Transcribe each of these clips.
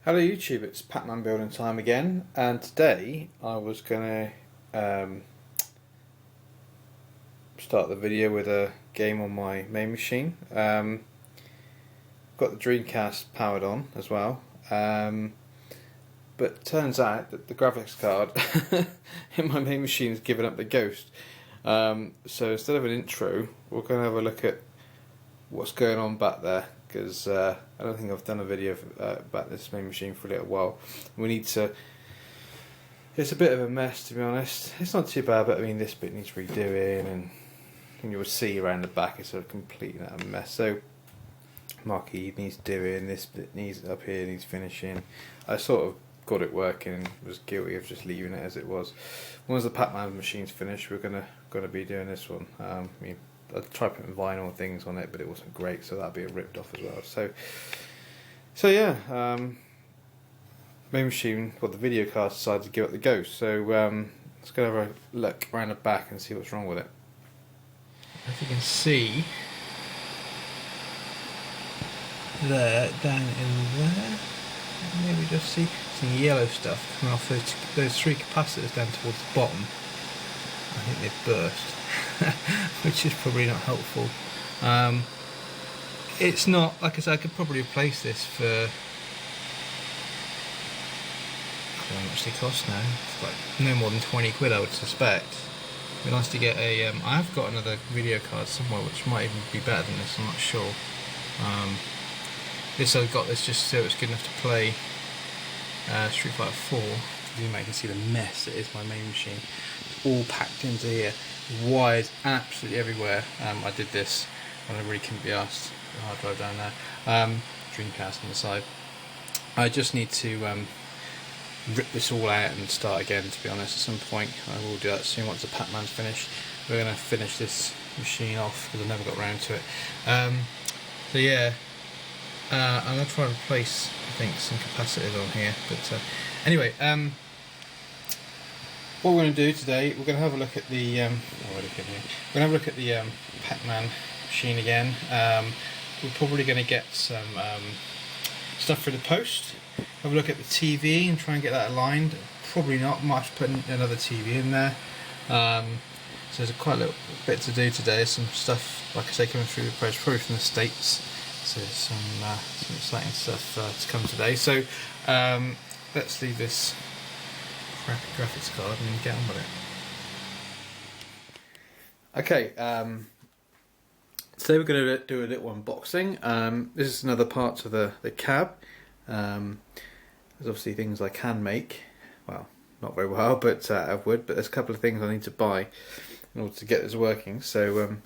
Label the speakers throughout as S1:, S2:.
S1: Hello YouTube, it's Pac-Man building time again, and today I was going to start the video with a game on my MAME machine. Got the Dreamcast powered on as well, but it turns out that the graphics card in my MAME machine has given up the ghost. So instead of an intro, we're going to have a look at what's going on back there, because I don't think I've done a video about this MAME machine for a little while. We need to. It's a bit of a mess, to be honest. It's not too bad, but I mean this bit needs redoing, and you'll see around the back it's sort of completely a mess. So marquee needs doing, this bit needs up here needs finishing. I sort of got it working and was guilty of just leaving it as it was. Once the Pac-Man machine's finished, we're gonna be doing this one. I tried putting vinyl and things on it, but it wasn't great, so that'll be ripped off as well. So yeah, MAME machine, well, the video card decided to give up the ghost. So let's go have a look around the back and see what's wrong with it.
S2: As you can see, there, down in there, maybe just see some yellow stuff coming off those three capacitors down towards the bottom. I think they've burst, which is probably not helpful. It's not, like I said, I could probably replace this for, I don't know how much they cost now. It's like no more than 20 quid, I would suspect. It'd be nice to get a, I have got another video card somewhere which might even be better than this, I'm not sure. I've got this just so it's good enough to play Street Fighter 4. You might can see the mess that is my MAME machine. It's all packed into here. Wires absolutely everywhere. I did this when I really couldn't be asked. Hard drive down there. Dreamcast on the side. I just need to rip this all out and start again, to be honest, at some point. I will do that soon once the Pac-Man's finished. We're going to finish this machine off because I never got around to it. So yeah, I'm going to try and replace, I think, some capacitors on here. But anyway, what we're going to do today, we're going to have a look at the we're going to have a look at the Pac-Man machine again. We're probably going to get some stuff for the post. Have a look at the TV and try and get that aligned. Probably not. Might have to put another TV in there. So there's quite a little bit to do today. Some stuff, like I say, coming through the post, probably from the States. So some exciting stuff to come today. So let's leave this crappy graphics card and get on with it. Okay, today we're going to do a little unboxing. This is another part of the cab. There's obviously things I can make, well, not very well, but out of wood, but there's a couple of things I need to buy in order to get this working. So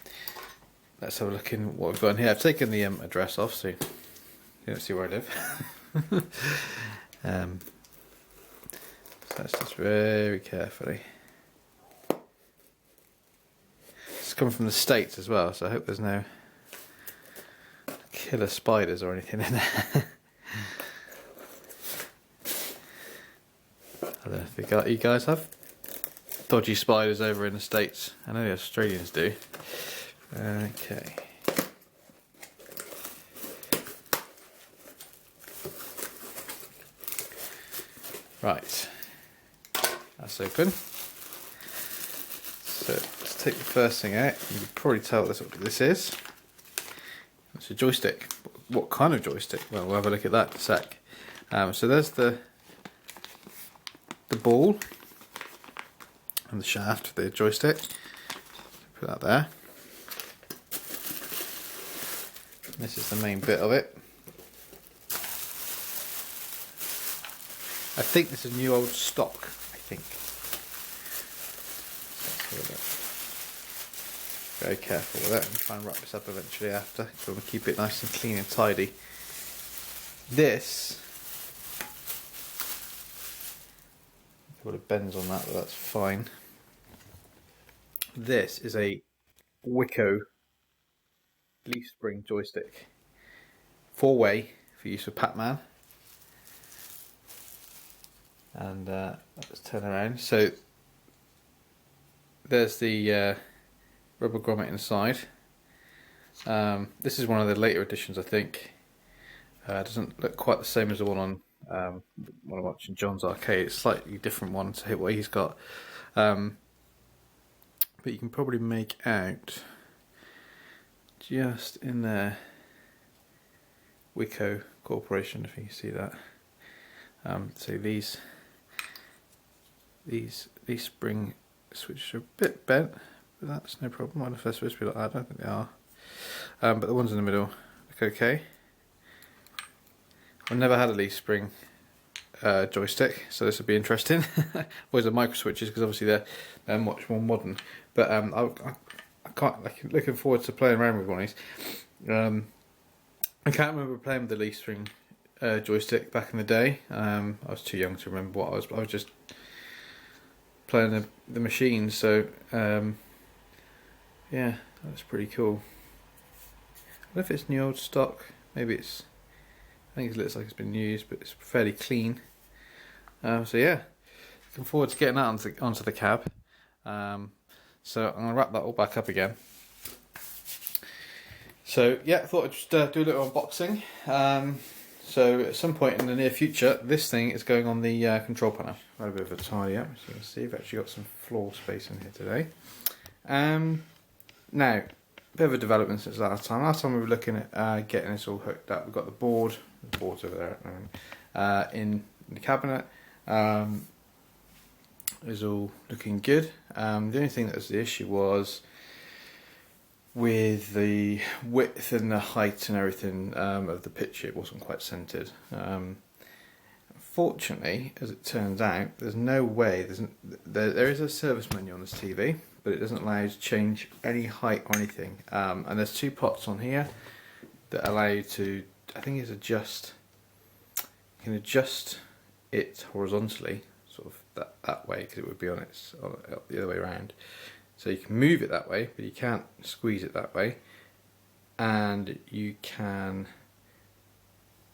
S2: let's have a look in what we've got in here. I've taken the address off so you don't see where I live. So let's just very carefully. It's coming from the States as well, so I hope there's no killer spiders or anything in there. I don't know if you guys have dodgy spiders over in the States. I know the Australians do. Okay. Right. That's open. So let's take the first thing out. You can probably tell what this is. It's a joystick. What kind of joystick? Well, we'll have a look at that in a sec. So there's the ball and the shaft of the joystick. Put that there. This is the main bit of it. I think this is new old stock, I think. Very careful with it and try and wrap this up eventually after, so we'll keep it nice and clean and tidy. This, a bit of bends on that, but that's fine. This is a Wicco leaf spring joystick, 4-way for use with Pac-Man. And let's turn around. So there's the rubber grommet inside.
S1: This is one of the later editions, I think. It doesn't look quite the same as the one on when I'm watching John's arcade. It's a slightly different one to what he's got. But you can probably make out just in there Wico Corporation, if you can see that. So these spring switches are a bit bent, but that's no problem. I wonder if they're supposed to be like that. I don't think they are. But the ones in the middle look okay. I've never had a leaf spring joystick, so this will be interesting. Always the micro switches, because obviously they're much more modern. But I can't. Looking forward to playing around with one of these. I can't remember playing with the leaf spring joystick back in the day. I was too young to remember what I was. I was just playing the machine. So yeah, that's pretty cool. I don't know if it's new old stock. Maybe it's. I think it looks like it's been used, but it's fairly clean. So yeah, looking forward to getting that onto the cab. So I'm going to wrap that all back up again. So yeah, I thought I'd just do a little unboxing. So at some point in the near future, this thing is going on the control panel. Had a bit of a tidy up, so you can see we've actually got some floor space in here today. Now, a bit of a development since last time. Last time we were looking at getting this all hooked up. We've got the board's over there at the moment, in the cabinet. Is all looking good. The only thing that was the issue was with the width and the height and everything of the picture. It wasn't quite centered. Fortunately, as it turns out, there's no way. There is a service menu on this TV, but it doesn't allow you to change any height or anything. And there's two pots on here that allow you to, I think it's adjust. You can adjust it horizontally, sort of that way, because it would be on the other way around. So you can move it that way, but you can't squeeze it that way. And you can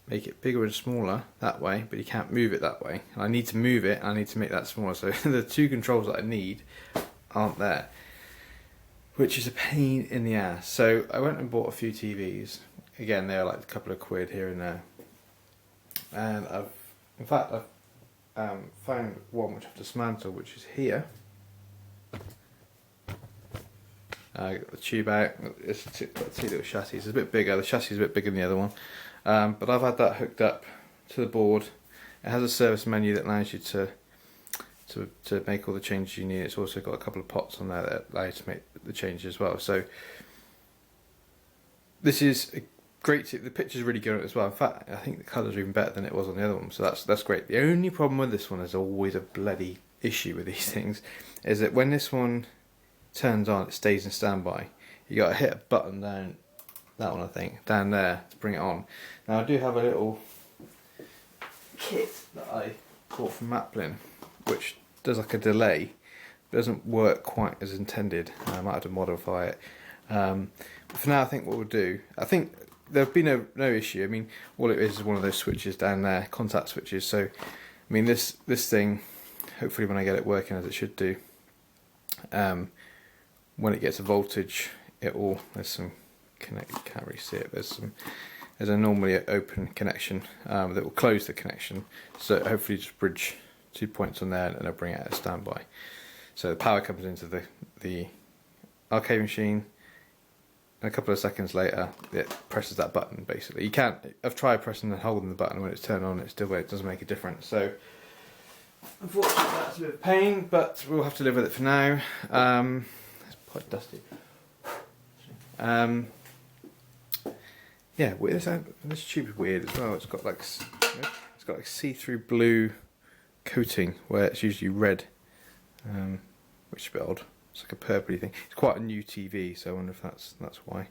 S1: make it bigger and smaller that way, but you can't move it that way. And I need to move it, and I need to make that smaller. So the two controls that I need aren't there, which is a pain in the ass. So I went and bought a few TVs. Again, they're like a couple of quid here and there. And I've found one which I have to dismantle, which is here. I got the tube out. It's got two little chassis. It's a bit bigger. The chassis is a bit bigger than the other one. But I've had that hooked up to the board. It has a service menu that allows you to make all the changes you need. It's also got a couple of pots on there that allow you to make the changes as well. So this is a great. The picture's really good as well. In fact, I think the colours are even better than it was on the other one. So that's great. The only problem with this one, is always a bloody issue with these things, is that when this one turns on, it stays in standby. You got to hit a button down that one, I think, down there to bring it on. Now I do have a little kit that I bought from Maplin, which does like a delay. It doesn't work quite as intended. I might have to modify it. But for now, I think what we'll do, I think there'll be no issue. I mean, all it is one of those switches down there, contact switches. So, I mean, this thing, hopefully when I get it working as it should do, when it gets a voltage, there's some connect. You can't really see it. There's a normally open connection that will close the connection. So hopefully just bridge 2 points on there, and it'll bring it out of standby. So the power comes into the arcade machine, and a couple of seconds later it presses that button. Basically, I've tried pressing and holding the button when it's turned on. It doesn't make a difference. So unfortunately that's a bit of pain, but we'll have to live with it for now. It's quite dusty. Yeah, this tube is weird as well. It's got like see-through blue coating where it's usually red, which is a bit odd. It's like a purpley thing. It's quite a new TV, so I wonder if that's why.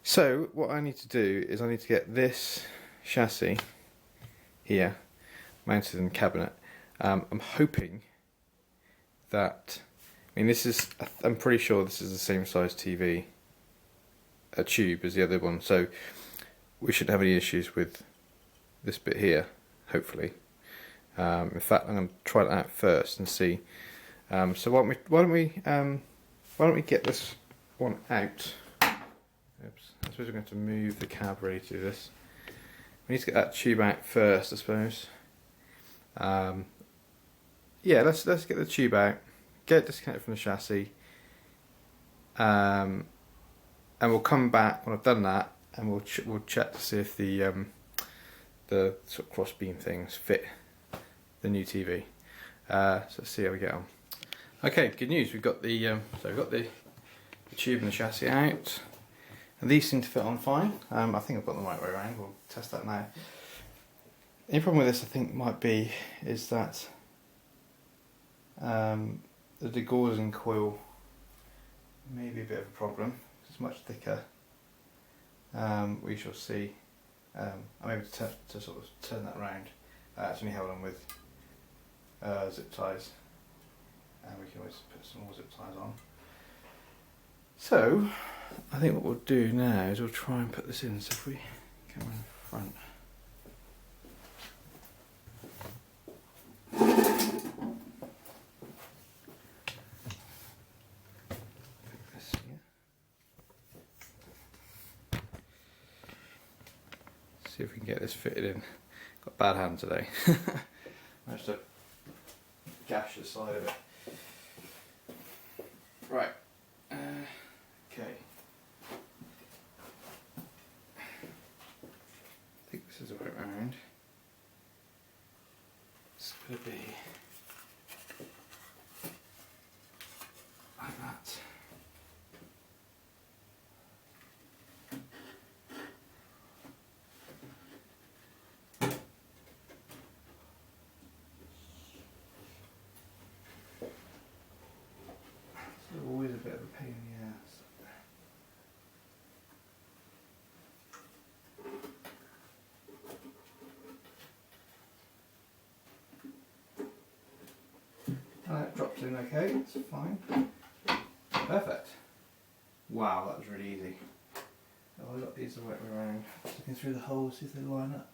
S1: So what I need to do is I need to get this chassis here mounted in the cabinet. I'm hoping that, I'm pretty sure this is the same size TV, a tube, as the other one, so we shouldn't have any issues with this bit here, hopefully. In fact, I'm going to try that out first and see. So why don't we get this one out? Oops. I suppose we're going to move the cab ready to do this. We need to get that tube out first, I suppose. Yeah, let's get the tube out, get it disconnected from the chassis, and we'll come back when I've done that, and we'll check to see if the sort of cross beam things fit the new TV. So let's see how we get on. Okay, good news. We've got the tube and the chassis out, and these seem to fit on fine. I think I've got them the right way around. We'll test that now. The problem with this, I think, might be is that the degaussing coil may be a bit of a problem. It's much thicker. We shall see. I'm able to sort of turn that around. It's only held on with zip ties, and we can always put some more zip ties on. So I think what we'll do now is we'll try and put this in. So if we come in front. See if we can get this fitted in. Got a bad hand today. Managed to gash the side of it. Right. Okay. I think this is the right round. It's going to be like that. Always a bit of a pain in the ass. Alright, dropped in okay, it's fine. Perfect. Wow, that was really easy. Oh, I got these the right way around. Just looking through the holes, see if they line up.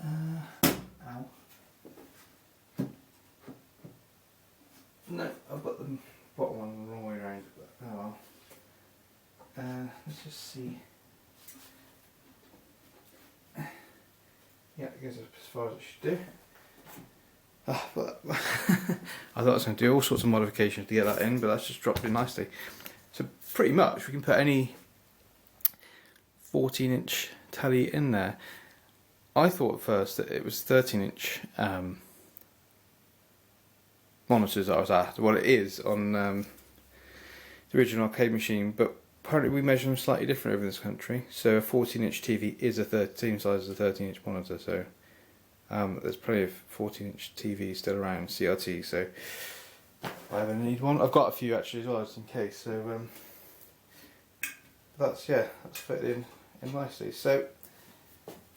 S1: Ow. No, I've got the bottom one the wrong way around, but oh well. Let's just see. Yeah, it goes as far as it should do. But I thought I was going to do all sorts of modifications to get that in, but that's just dropped in nicely. So pretty much we can put any 14-inch telly in there. I thought at first that it was 13-inch monitors that I was after. Well, it is on the original arcade machine, but apparently we measure them slightly different over this country. So a 14-inch TV is the same size as a 13-inch monitor. So there's plenty of 14-inch TVs still around, CRT. So if I ever need one, I've got a few actually as well, just in case. So that's fitted in nicely. So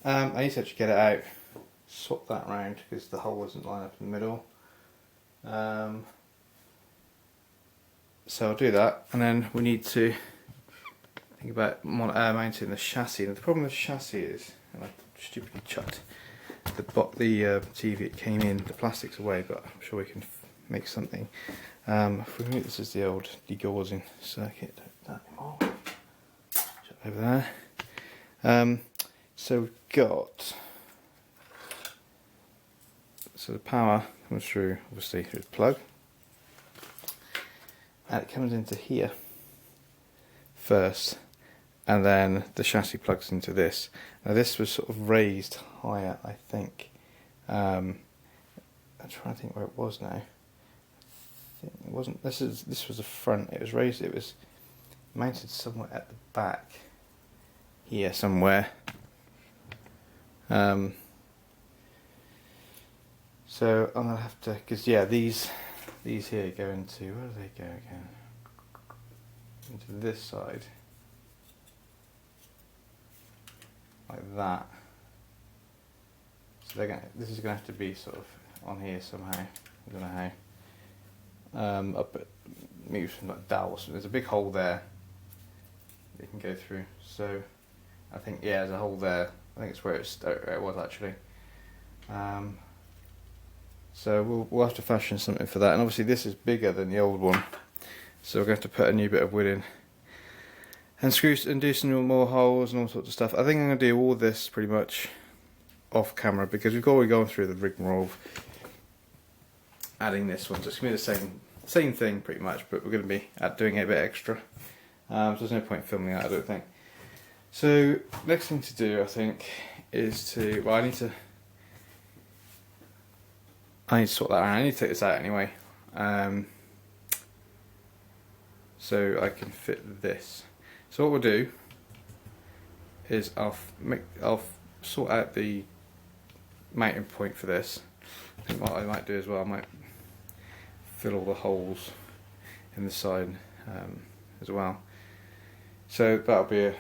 S1: I need to actually get it out, swap that round because the hole wasn't lined up in the middle. So I'll do that, and then we need to think about mounting the chassis. And the problem with the chassis is, and I stupidly chucked the TV it came in, the plastic's away, but I'm sure we can make something. If we move, this is the old degaussing circuit. Don't do that anymore. Chuck over there. So we've got. So the power comes through, obviously, through the plug, and it comes into here first, and then the chassis plugs into this. Now this was sort of raised higher, I think. I'm trying to think where it was now. I think it wasn't. This was the front. It was raised. It was mounted somewhere at the back here somewhere. So I'm gonna have to, because yeah, these here go into, where do they go again? Into this side, like that. So this is gonna have to be sort of on here somehow. I don't know how. Up at maybe some like dowels. There's a big hole there. You can go through. So I think there's a hole there. I think it's where it was actually. So we'll have to fashion something for that, and obviously this is bigger than the old one, so we're going to have to put a new bit of wood in. and do some more holes and all sorts of stuff. I think I'm going to do all this pretty much off camera because we've already gone through the rigmarole of adding this one, so it's going to be the same thing pretty much, but we're going to be doing it a bit extra. So there's no point filming that, I don't think. So next thing to do, I think, is to, well, I need to sort that out. I need to take this out anyway, so I can fit this. So what we'll do is I'll sort out the mounting point for this. And what I might do as well, I might fill all the holes in the side as well. So that'll be a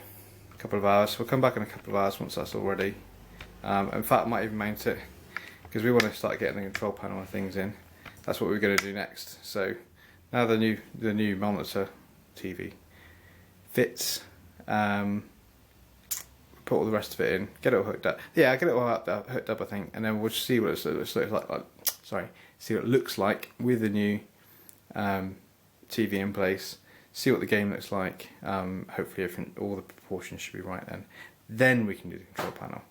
S1: couple of hours. We'll come back in a couple of hours once that's all ready. In fact, I might even mount it because we want to start getting the control panel and things in. That's what we're going to do next. So now the new monitor TV fits. Put all the rest of it in, get it all hooked up. Yeah, get it all hooked up, I think, and then we'll see what it looks like. See what it looks like with the new TV in place. See what the game looks like. Hopefully, all the proportions should be right then. Then we can do the control panel.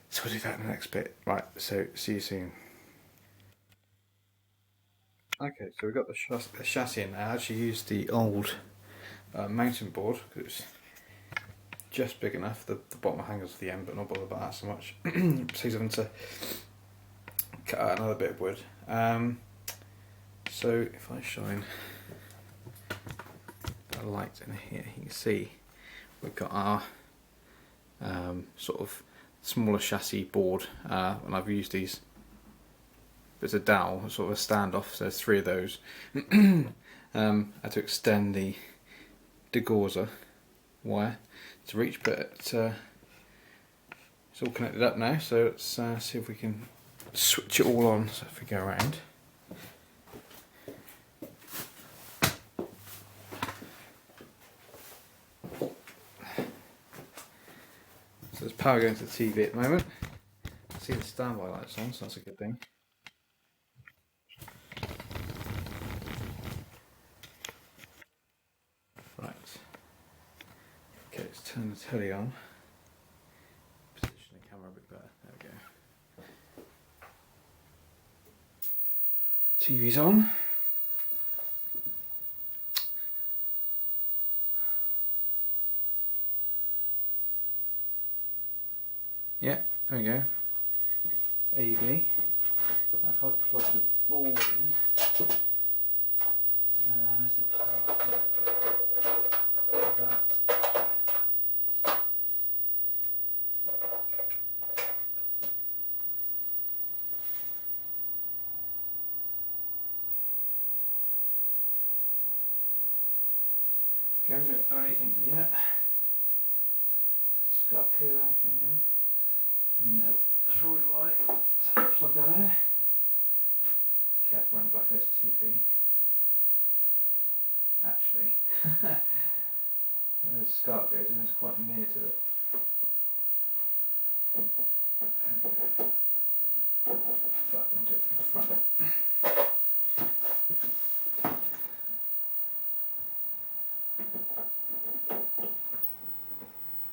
S1: So we'll do that in the next bit. Right. So see you soon. Okay, so we've got the chassis in. I actually used the old mountain board because it's just big enough. The bottom hangers to the end, but not bother about that so much. So he's having to cut out another bit of wood. So if I shine a light in here, you can see we've got our sort of smaller chassis board, and I've used these. It's a dowel, sort of a standoff. So there's 3 of those. I had to extend the degauser wire to reach, but it's all connected up now, so let's see if we can switch it all on. So if we go around, so there's power going to the TV at the moment. I see the standby lights on, so that's a good thing. Right. Okay, let's turn the telly on. Position the camera a bit better. There we go. TV's on. Yeah, there we go. AV. Now if I plug the board in, there's the power plug. That. Okay, we don't have anything yet. Scarf cable or anything in? No, that's probably why. So plug that in. Careful around the back of this TV. Actually, where the scarf goes in, it's quite near to it. There we go. In fact, I'll do it from the front.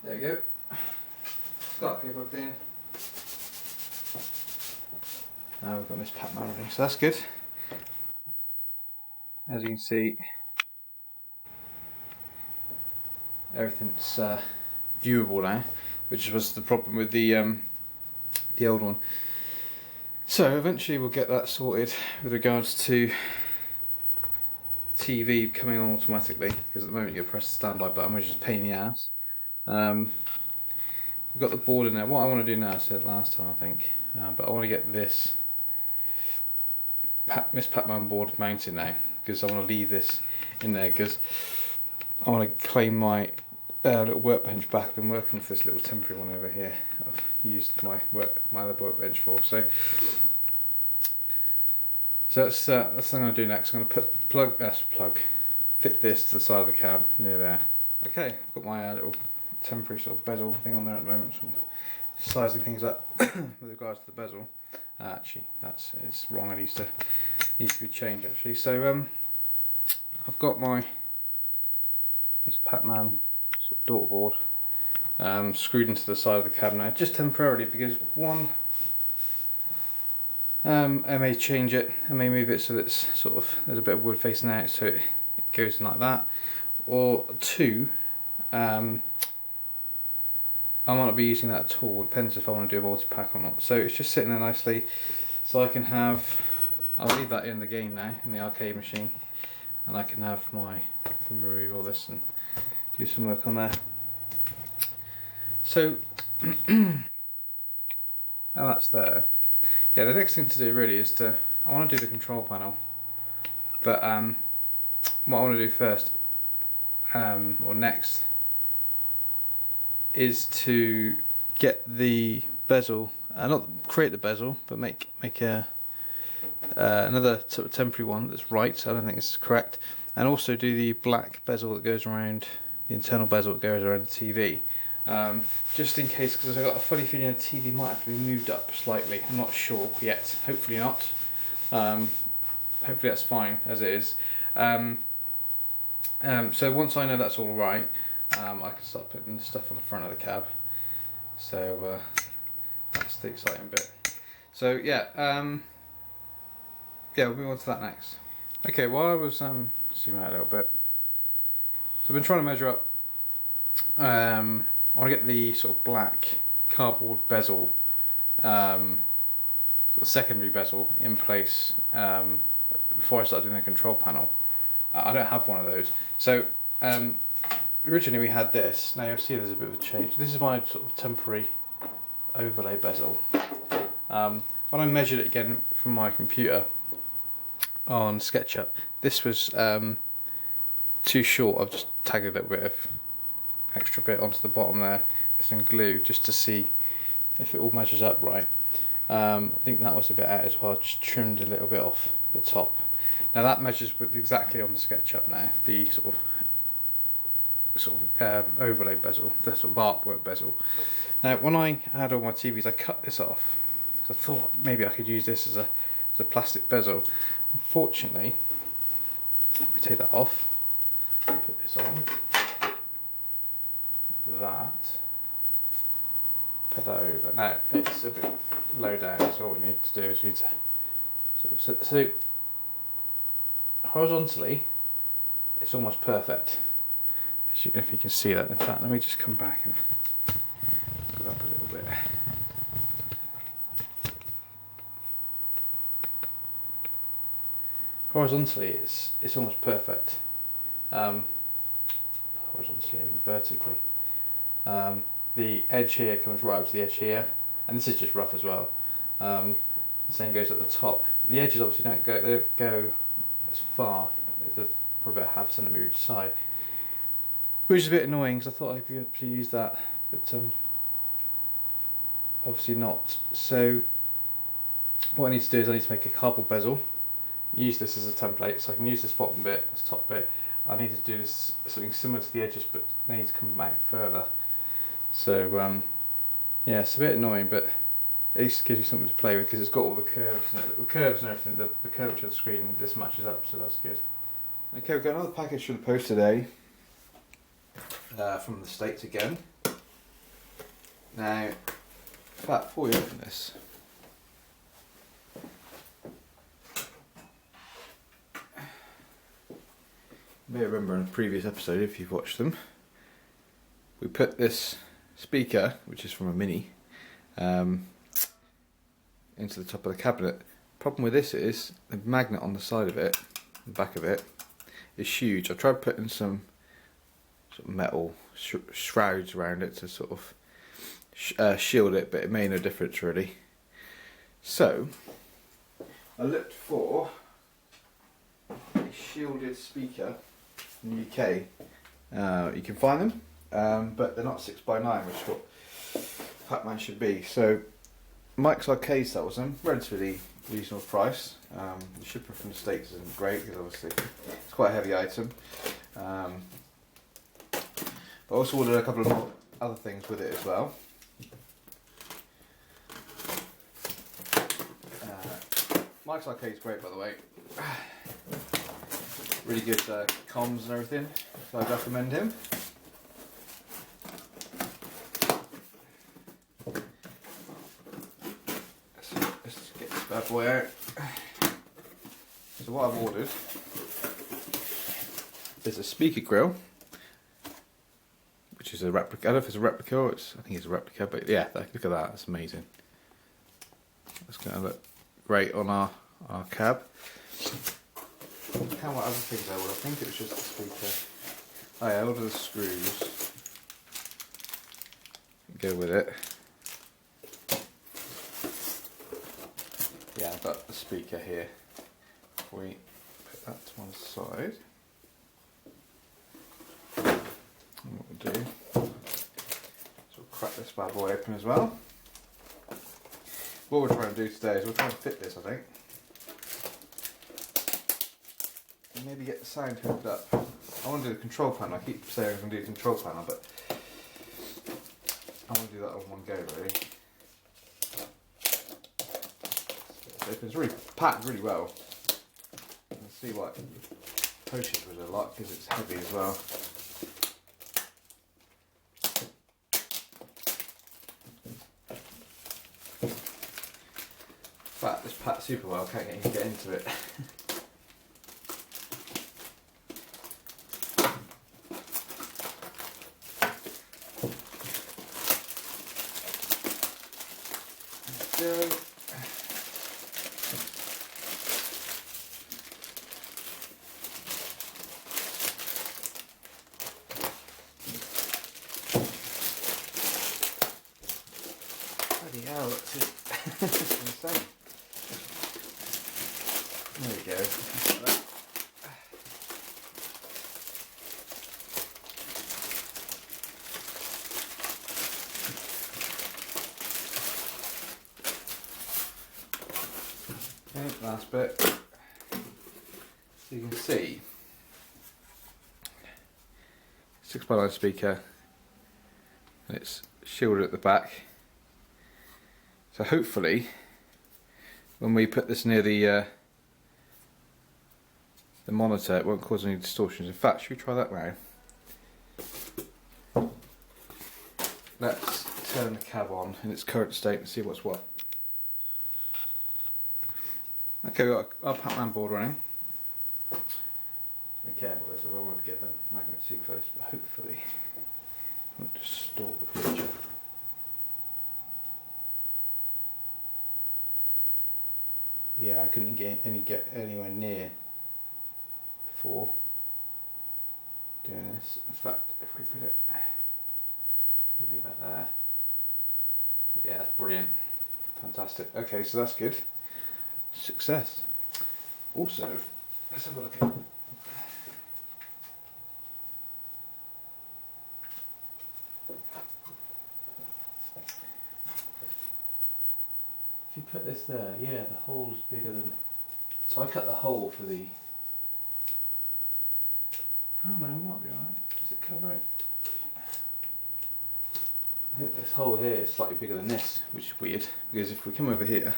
S1: There we go. Scarf cable plugged in. Now we've got this Pac-Man running, so that's good. As you can see, everything's viewable now, which was the problem with the old one. So eventually we'll get that sorted with regards to TV coming on automatically, because at the moment you press the standby button, which is a pain in the ass. We've got the board in there. What I want to do now, I said last time I think, but I want to get this Miss Pac-Man board mounted now, because I want to leave this in there because I want to claim my little workbench back. I've been working with this little temporary one over here. I've used my other workbench for. So that's what I'm going to do next. I'm going to fit this to the side of the cab near there. Okay, I've got my little temporary sort of bezel thing on there at the moment. So I'm sizing things up with regards to the bezel. Actually, it's wrong. It needs to be changed actually. So I've got my It's Pac-Man sort of daughter board, screwed into the side of the cab now, just temporarily, because one, I may change it, I may move it so that it's sort of, there's a bit of wood facing out, so it goes in like that, or two, I might not be using that at all. It depends if I want to do a multi-pack or not. So it's just sitting there nicely, so I can have, I'll leave that in the game now, in the arcade machine, and I can have I can remove all this and do some work on there. So, now that's there. Yeah, the next thing to do really is I want to do the control panel, but what I want to do first, or next, is to get the bezel, not create the bezel, but make another sort of temporary one that's right. I don't think this is correct, and also do the black bezel that goes around, the internal bezel that goes around the TV, just in case, because I've got a funny feeling the TV might have to be moved up slightly. I'm not sure yet. Hopefully not. Hopefully that's fine as it is. So once I know that's all right, I can start putting stuff on the front of the cab. So that's the exciting bit. So yeah, we'll move on to that next. Okay, while I was zoom out a little bit. So I've been trying to measure up. I want to get the sort of black cardboard bezel, sort of secondary bezel in place before I start doing the control panel. I don't have one of those. So originally we had this. Now you'll see there's a bit of a change. This is my sort of temporary overlay bezel. When I measured it again from my computer on SketchUp, this was too short. I've just tagged a little bit of extra bit onto the bottom there with some glue just to see if it all measures up right. I think that was a bit out as well. I just trimmed a little bit off the top. Now that measures with exactly on the SketchUp now, the sort of overlay bezel, the sort of artwork bezel. Now when I had all my TVs, I cut this off because I thought maybe I could use this as a plastic bezel. Unfortunately, if we take that off, put this on, put that over. Now it's a bit low down, so what we need to do is we need to sort of so horizontally it's almost perfect, if you can see that. In fact, let me just come back and go up a little bit. Horizontally it's almost perfect, horizontally and vertically. The edge here comes right up to the edge here, and this is just rough as well. The same goes at the top. The edges obviously don't go as far. It's probably about half a centimetre each side, which is a bit annoying because I thought I'd be able to use that, but obviously not. So what I need to do is I need to make a cardboard bezel, use this as a template, so I can use this bottom bit, this top bit. I need to do this something similar to the edges, but they need to come out further. So yeah, it's a bit annoying, but at least it gives you something to play with because it's got all the curves and the curves and everything. The curvature of the screen, this matches up, so that's good. Okay, we've got another package from the post today, from the States again. Now, in fact, before we open this, you may remember in a previous episode, if you've watched them, we put this speaker, which is from a Mini, into the top of the cabinet. Problem with this is the magnet on the side of it, the back of it, is huge. I tried putting some sort of metal shrouds around it to sort of shield it, but it made no difference really. So I looked for a shielded speaker in the UK. You can find them, but they're not 6x9, which is what Pac-Man should be. So Mike's Arcade sells them, relatively reasonable price. The shipper from the States isn't great because obviously it's quite a heavy item. But I also ordered a couple of more other things with it as well. Mike's Arcade's great, by the way. Really good comms and everything, so I'd recommend him. So let's get this bad boy out. So what I've ordered is a speaker grill, which is a replica. I don't know if it's a replica or I think it's a replica, but yeah, look at that, that's amazing. That's going to look great on our cab. What other things I ordered? I think it was just the speaker. Oh yeah, I ordered the screws. Go with it. Yeah, I've got the speaker here. We put that to one side. And what we'll do, so we'll crack this bad boy open as well. What we're trying to do today is we're trying to fit this, I think. And maybe get the sound hooked up. I want to do the control panel. I keep saying I'm going to do the control panel, but I want to do that on one go, really. It's really packed really well. Let's see what post it was a lot because it's heavy as well. But it's packed super well. Can't even get into it. Go. Bloody hell, that's insane. There we go. Okay, last bit. So you can see 6x9 speaker, and it's shielded at the back. So hopefully, when we put this near the monitor, it won't cause any distortions. In fact, should we try that now? Let's turn the cab on in its current state and see what's what. Okay, we've got our Pac-Man board running. Be careful with this, I don't want to get the magnet too close, but hopefully it won't distort the picture. Yeah, I couldn't get anywhere near before doing this. In fact, if we put it, it'll be about there. Yeah, that's brilliant. Fantastic. Okay, so that's good. Success. Also, let's have a look at. If you put this there, yeah, the hole's bigger than. So I cut the hole for the. I don't know, it might be alright. Does it cover it? I think this hole here is slightly bigger than this, which is weird, because if we come over here,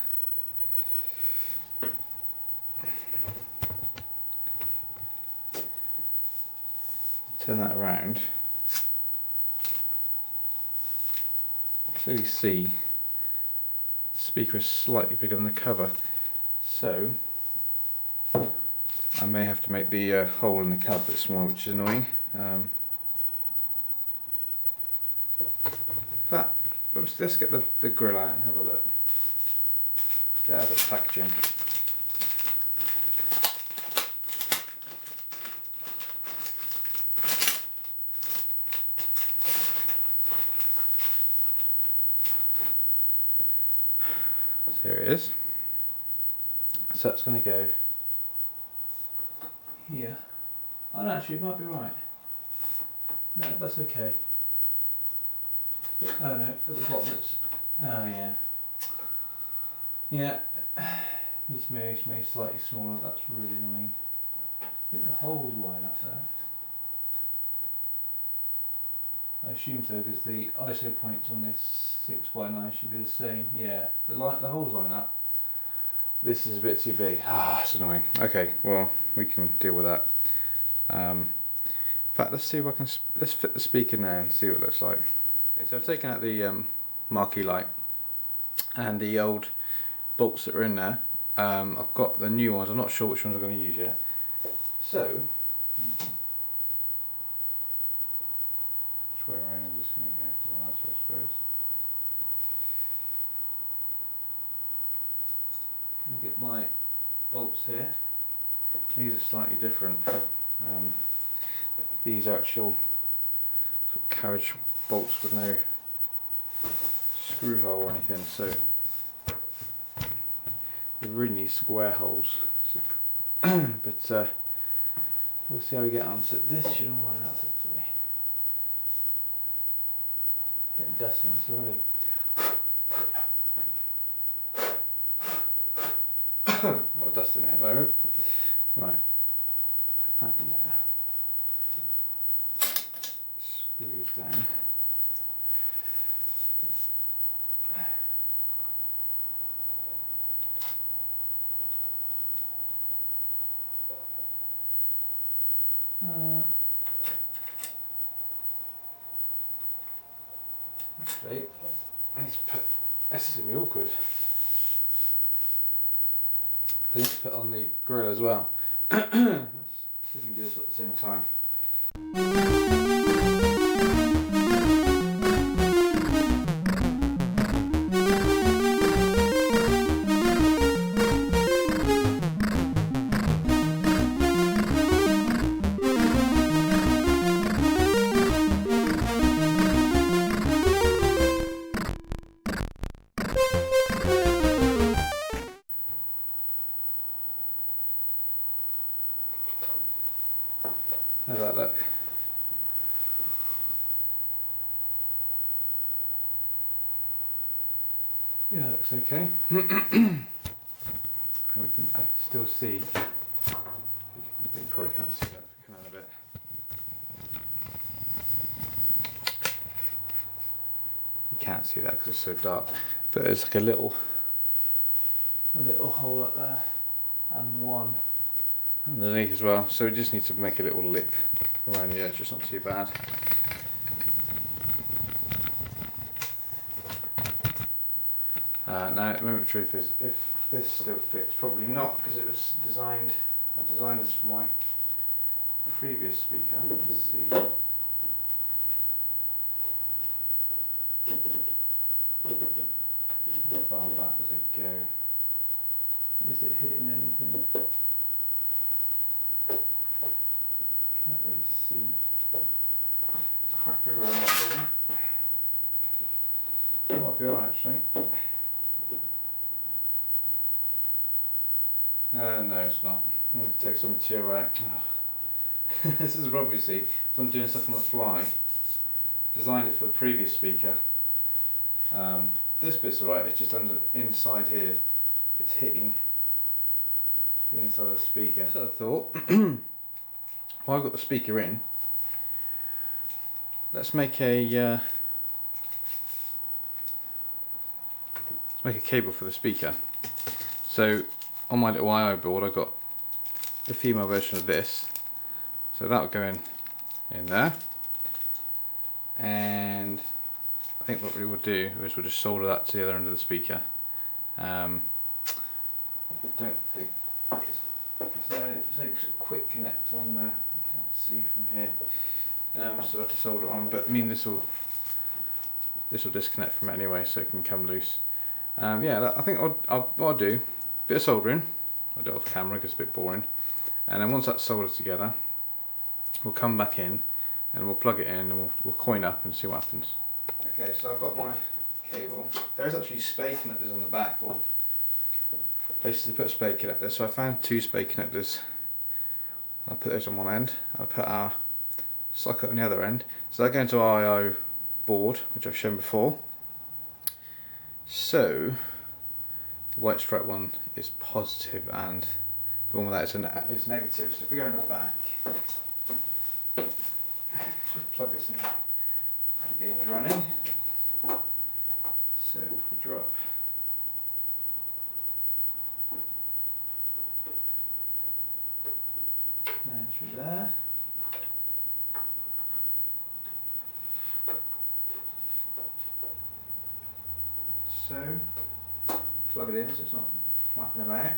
S1: turn that around, clearly see the speaker is slightly bigger than the cover, so I may have to make the hole in the cab a bit smaller, which is annoying. In fact, let's get the grill out and have a look. Get out of the packaging. So here it is. So it's going to go here. Oh no, actually it might be right. No, that's okay. Oh no, at the bottom it's... Oh yeah. Yeah. Needs to move slightly smaller, that's really annoying. I think the holes line up there. I assume so because the ISO points on this 6x9 should be the same. Yeah, the holes line up. This is a bit too big. Ah, it's annoying. Okay, well, we can deal with that. In fact, let's see if I can. Let's fit the speaker now and see what it looks like. Okay, so I've taken out the marquee light and the old bolts that are in there. I've got the new ones. I'm not sure which ones I'm going to use yet. So, which way around is this going to go? For the answer, I suppose. I'll get my bolts here. These are slightly different. These are actual sort of carriage bolts with no screw hole or anything, so they really need square holes. But we'll see how we get on. So this should all line up hopefully. Getting dust on this already. A lot of dust in it at the moment. Right, put that in there. Screws down. Actually, I need to put. This is going to be awkward. I need to put on the grill as well. Let's see if we can do this at the same time. How's that look? Yeah, that looks okay. And we can still see. You probably can't see that if we come out a bit. You can't see that because it's so dark. But there's like a little hole up there, and one underneath as well. So we just need to make a little lip around the edge. It's not too bad. Now, the moment of truth is, if this still fits, probably not, because it was designed. I designed this for my previous speaker. Let's see. How far back does it go? Is it hitting anything? Can't really see. Crap around there. Might be alright actually. No, it's not. I'm going to take some material out. This is the problem, you see. So I'm doing stuff on the fly. Designed it for the previous speaker. This bit's alright, it's just inside here. It's hitting the inside of the speaker. So I thought, while I've got the speaker in, let's make a cable for the speaker. So on my little IO board I've got the female version of this, so that'll go in there, and I think what we will do is we'll just solder that to the other end of the speaker. Don't think it's like a quick connect on there, you can't see from here, so I have to solder it on, but I mean this will disconnect from it anyway, so it can come loose. Yeah, I think what I'll do, bit of soldering. I'll do it off camera because it's a bit boring, and then once that's soldered together, we'll come back in and we'll plug it in and we'll coin up and see what happens. Okay, so I've got my cable. There's actually spade connectors on the back, or basically put a spade connector. So I found two spade connectors. I'll put those on one end. I'll put our socket on the other end. So that goes into our IO board, which I've shown before. So the white stripe one is positive and the one with that is negative. So if we go in the back, just plug this in, the game's running. So if we drop down through there, So plug it in so it's not flapping about.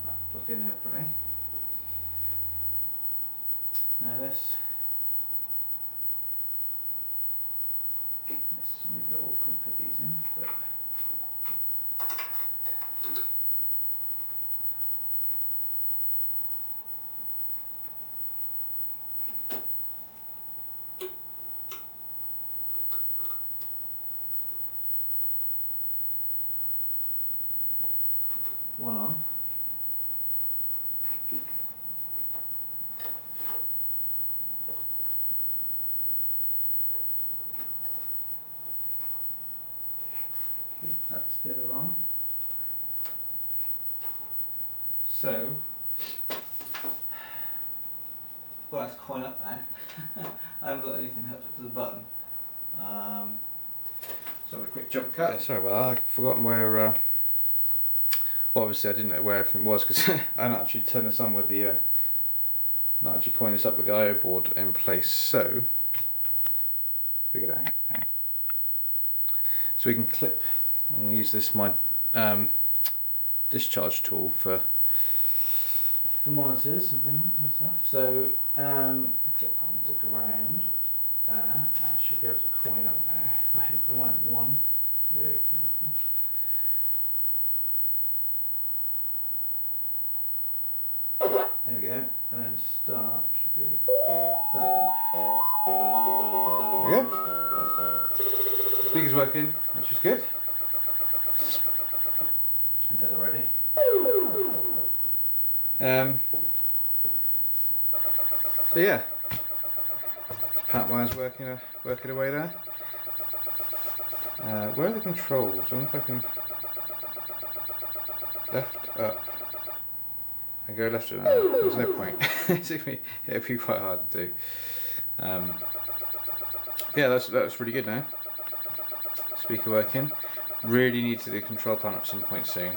S1: That's plugged in hopefully. Now this is maybe a bit awkward to put these in, but one on. That's the other on. So, well, that's coin up now. I haven't got anything hooked up to the button. So a quick jump cut. Yeah, sorry about that. I've forgotten where. Well, obviously I didn't know where everything was because I hadn't actually turned this on with the. Not actually coiling this up with the I/O board in place. So, figure it out. Okay. So we can clip. I'm going to use this my discharge tool for monitors and things and stuff. So clip on the ground there. I should be able to coin up there. If I hit the right one, very careful. There we go. And then start should be that. There we go. Speaker's working, which is good. I'm dead already. So yeah, Pac-Man's working away there. Where are the controls? I wonder if I can left up and go left and up. There's no point. It'd be quite hard to do. Yeah, that's really good now. Speaker working. Really need to do the control panel at some point soon.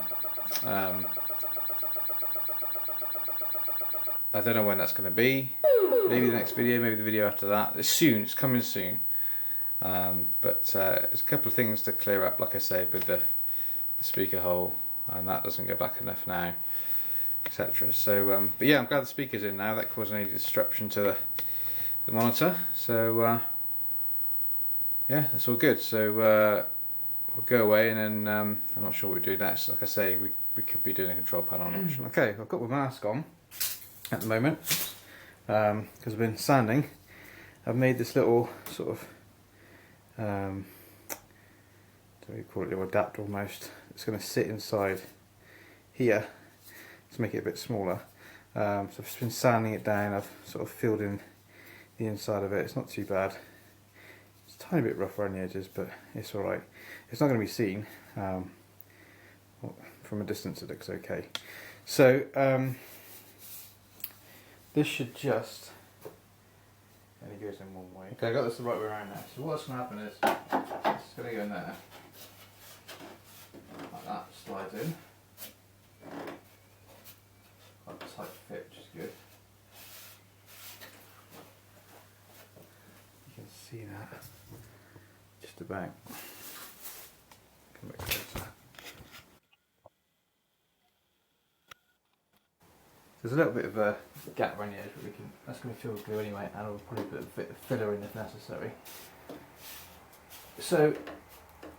S1: I don't know when that's going to be. Maybe the next video, maybe the video after that. It's soon, it's coming soon. But there's a couple of things to clear up, like I say, with the speaker hole, and that doesn't go back enough now, etc. So, but yeah, I'm glad the speaker's in now. That caused any disruption to the monitor. So, yeah, that's all good. So, we'll go away, and then I'm not sure what we do next. Like I say, we could be doing a control panel option. Okay, I've got my mask on at the moment because I've been sanding. I've made this little sort of don't know, you call it, little adapter almost. It's going to sit inside here to make it a bit smaller. So I've just been sanding it down. I've sort of filled in the inside of it. It's not too bad. It's a tiny bit rough around the edges, but it's alright. It's not going to be seen. From a distance it looks okay. So this should just only goes in one way. Okay, I got this the right way around now. So what's going to happen is it's going to go in there, like that, slides in. Quite a tight fit, which is good. You can see that just about. Come back closer. There's a little bit of a gap around the edge, but that's going to fill with glue anyway, and we'll probably put a bit of filler in if necessary. So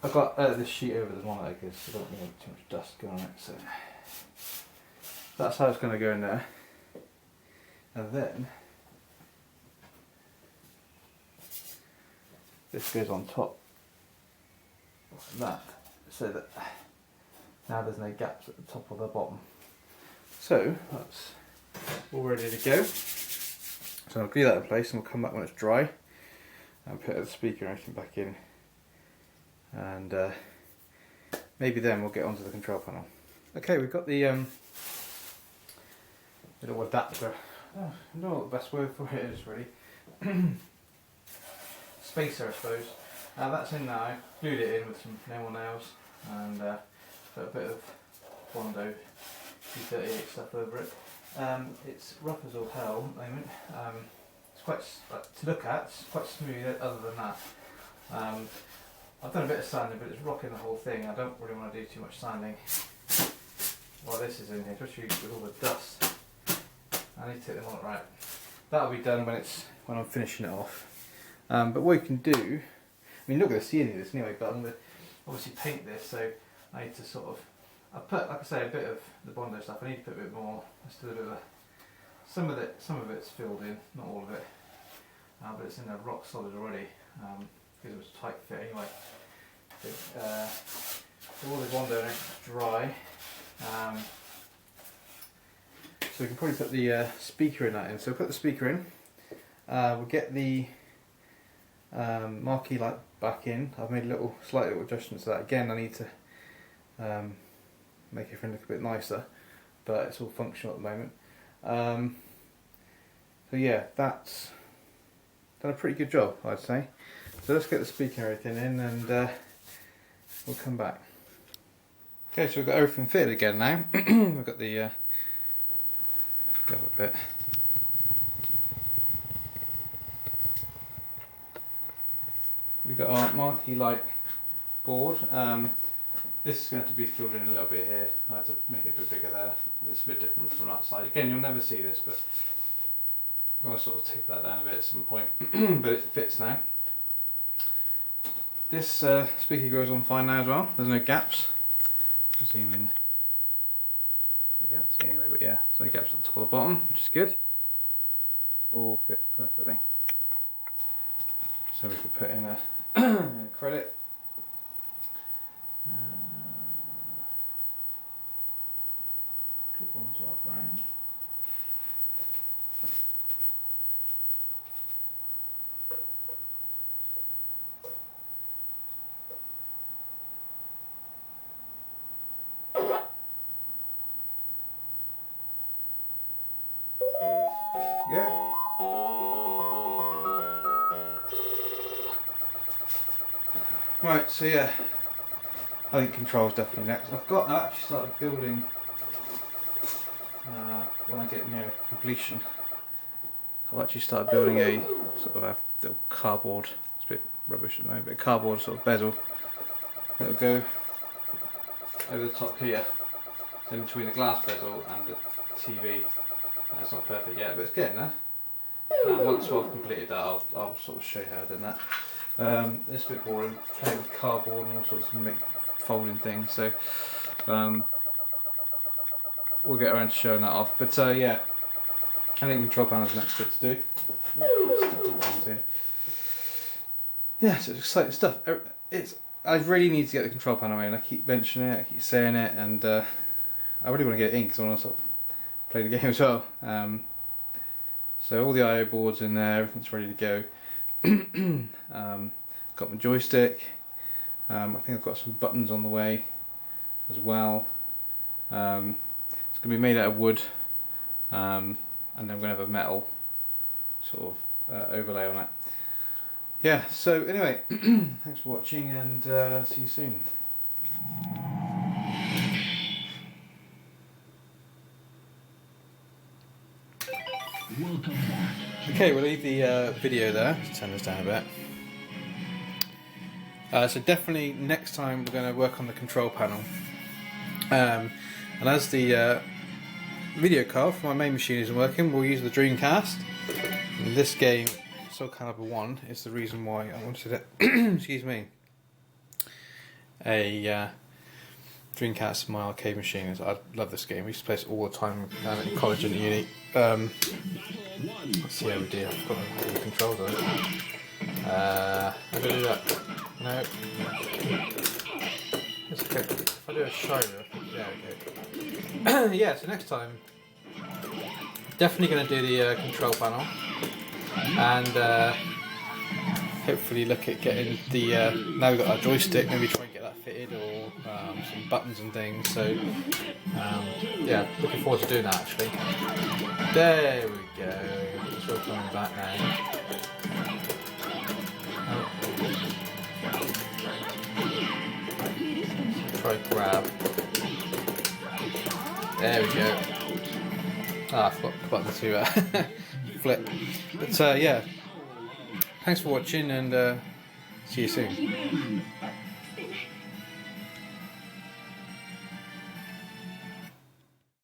S1: I've got this sheet over the monitor because I don't want too much dust going on it. So that's how it's going to go in there, and then this goes on top like that, so that now there's no gaps at the top or the bottom. So that's all ready to go. So I'll glue that in place and we'll come back when it's dry and put the speaker and everything back in, and maybe then we'll get onto the control panel. Okay, we've got the little adapter. I don't know what the best word for it is really. Spacer, I suppose. That's in now. Glued it in with some nail nails and put a bit of Bondo P38 stuff over it. It's rough as all hell at the moment. It's quite to look at. It's quite smooth. Other than that, I've done a bit of sanding, but it's rocking the whole thing. I don't really want to do too much sanding while this is in here, especially with all the dust. I need to take them all right. That'll be done when I'm finishing it off. But what you can do, I mean, you're not going to see any of this anyway, but I'm going to obviously paint this, so I need to sort of, I put, like I say, a bit of the Bondo stuff. I need to put a bit more. Let's do a bit of some of it's filled in, not all of it, but it's in there rock solid already because it was a tight fit anyway. So all the Bondo is dry. So we can probably put the speaker in that in. So we'll put the speaker in. We'll get the marquee light back in. I've made a slight little adjustments to that. Again, I need to make everything look a bit nicer, but it's all functional at the moment. So yeah, that's done a pretty good job, I'd say. So let's get the speaker and everything in, and we'll come back. Okay, so we've got everything fitted again now. We've got the go a bit. We've got our marquee light board. This is going to be filled in a little bit here. I had to make it a bit bigger there. It's a bit different from that side. Again, you'll never see this, but I'll sort of take that down a bit at some point. But it fits now. This speaker goes on fine now as well. There's no gaps. Zoom in. We can't see anyway, but yeah, there's no gaps at the top or the bottom, which is good. It all fits perfectly. So we could put in a credit. Clip onto our ground. Yeah. Right, so yeah, I think control's definitely next. I actually started building when I get near completion. I've actually started building a sort of a little cardboard, it's a bit rubbish at the moment, but a cardboard sort of bezel that'll go over the top here, so in between the glass bezel and the TV. That's not perfect yet, but it's getting there. Once I've completed that, I'll sort of show you how I've done that. It's a bit boring, playing with cardboard and all sorts of folding things, so we'll get around to showing that off. But yeah, I think control panel's the next bit to do. Yeah, so it's exciting stuff. I really need to get the control panel in. I keep mentioning it, I keep saying it, and I really want to get it in because I want to sort of play the game as well. So all the I/O boards in there, everything's ready to go. Got my joystick. I think I've got some buttons on the way as well. It's going to be made out of wood, and then I'm going to have a metal sort of overlay on it. Yeah, so anyway, thanks for watching, and see you soon. Okay, we'll leave the video there. Let's turn this down a bit. So definitely next time we're going to work on the control panel. And as the video card for my main machine isn't working, we'll use the Dreamcast. And this game, Soul Calibur 1, is the reason why I wanted it. Excuse me. A Dreamcast in my arcade machine. I love this game. We used to play this all the time in college and uni. Let's see how we do. I've got all the controls on it. How do I do that? No. It's okay. If I do a show, yeah, okay. Yeah, so next time, definitely going to do the control panel, and hopefully look at getting the. Now we've got our joystick, maybe try and get that fitted, or some buttons and things. So yeah, looking forward to doing that actually. There we go. It's all coming back now. Try grab. There we go. I forgot the button to flip. But yeah, thanks for watching, and See you soon.